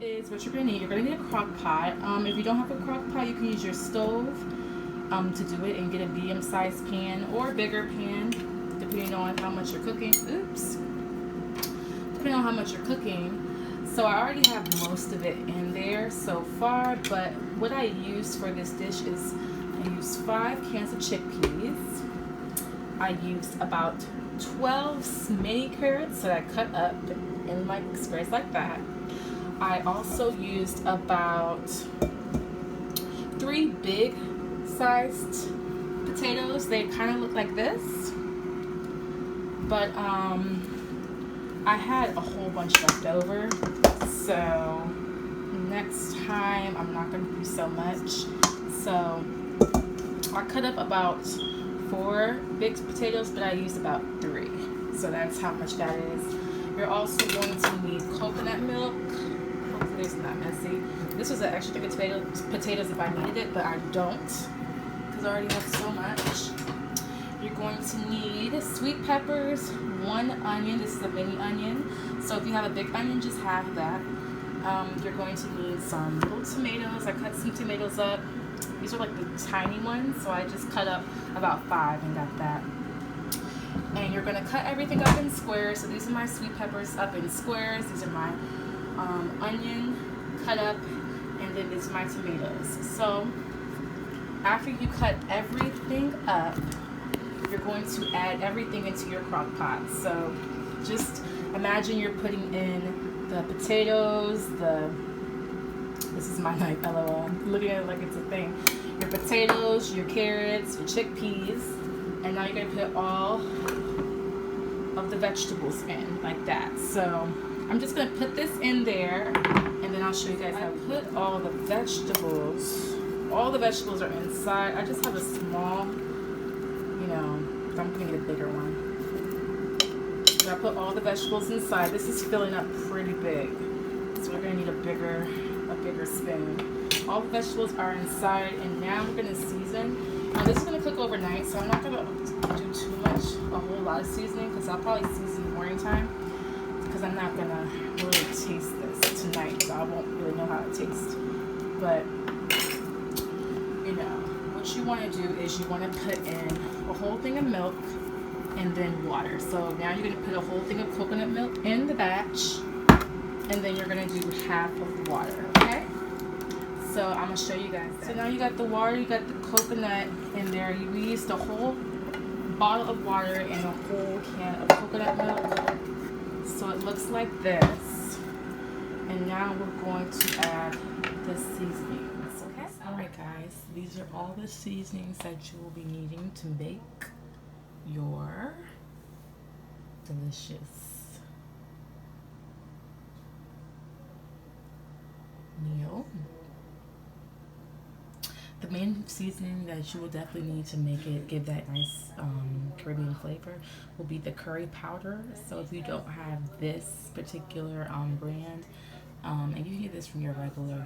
Is what you're gonna need. You're gonna need a crock pot. If you don't have a crock pot, you can use your stove to do it, and get a medium-sized pan or a bigger pan, depending on how much you're cooking. Oops. Depending on how much you're cooking. So I already have most of it in there so far, but what I used for this dish is I used 5 cans of chickpeas. I used about 12 mini carrots that I cut up in like squares like that. I also used about 3 big sized potatoes. They kind of look like this, but I had a whole bunch left over, so next time I'm not going to do so much. So I cut up about 4 big potatoes, but I used about 3, so that's how much that is. You're also going to need coconut milk. Hopefully it's not messy. This was an extra thick potatoes if I needed it, but I don't, because I already have so much. You're going to need sweet peppers, 1 onion. This is a mini onion, so if you have a big onion, just have that. You're going to need some little tomatoes. I cut some tomatoes up. These are like the tiny ones, so I just cut up about 5 and got that. And you're going to cut everything up in squares. So these are my sweet peppers up in squares. These are my onion cut up, and then these are my tomatoes. So after you cut everything up, you're going to add everything into your crock pot. So just imagine you're putting in the potatoes, this is my knife, LOL. I'm looking at it like it's a thing. Your potatoes, your carrots, your chickpeas, and now you're going to put all of the vegetables in like that. So I'm just going to put this in there, and then I'll show you guys how to put all the vegetables. All the vegetables are inside. I just have a small, I'm going to get a bigger one. So I put all the vegetables inside. This is filling up pretty big, so we're going to need a bigger spoon. All the vegetables are inside, and now we're going to season. Now this is going to cook overnight, so I'm not going to do too much, a whole lot of seasoning, because I'll probably season in the morning time, because I'm not going to really taste this tonight, so I won't really know how it tastes. But what you want to do is you want to put in a whole thing of milk and then water. So now you're going to put a whole thing of coconut milk in the batch, and then you're going to do half of the water, okay? So I'm going to show you guys that. So now you got the water, you got the coconut in there. You used a whole bottle of water and a whole can of coconut milk. So it looks like this. And now we're going to add the seasonings, okay? Alright guys, these are all the seasonings that you will be needing to make your delicious meal. The main seasoning that you will definitely need to make it give that nice Caribbean flavor will be the curry powder. So if you don't have this particular brand, and you can get this from your regular,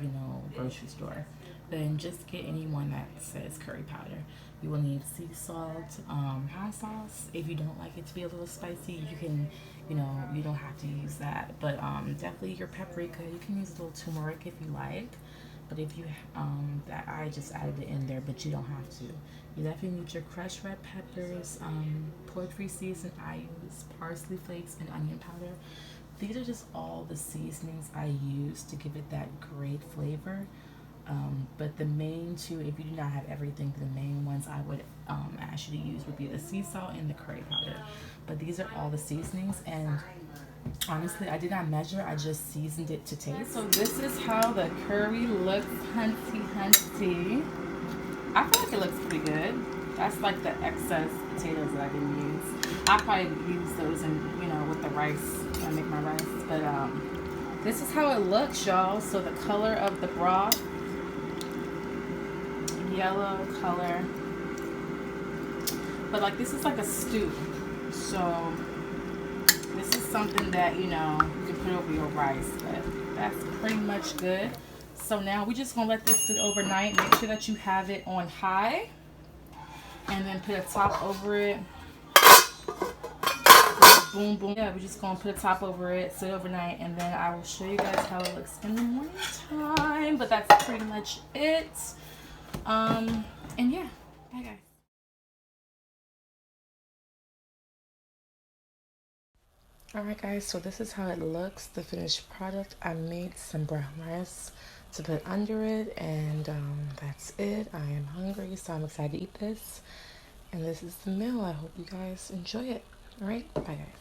grocery store, then just get any one that says curry powder. You will need sea salt, hot sauce. If you don't like it to be a little spicy, you can, you don't have to use that. But definitely your paprika. You can use a little turmeric if you like. But if you, that I just added it in there, but you don't have to. You definitely need your crushed red peppers, poultry season. I use parsley flakes and onion powder. These are just all the seasonings I use to give it that great flavor. But the main two, if you do not have everything, the main ones I would ask you to use would be the sea salt and the curry powder. But these are all the seasonings, and honestly, I did not measure, I just seasoned it to taste. So this is how the curry looks, hunty. I feel like it looks pretty good. That's like the excess potatoes that I didn't use. I probably use those in, with the rice when I make my rice. But this is how it looks, y'all. So the color of the broth, yellow color. But like this is like a stew. So this is something that, you can put over your rice. But that's pretty much good. So now we're just going to let this sit overnight. Make sure that you have it on high. And then put a top over it. boom, boom. Yeah, we're just gonna put a top over it, sit overnight, and then I will show you guys how it looks in the morning time. But that's pretty much it. And yeah, bye guys. Alright guys, so this is how it looks, the finished product. I made some brown rice to put under it, and that's it. I am hungry, so I'm excited to eat this. And this is the meal. I hope you guys enjoy it. Alright, bye guys.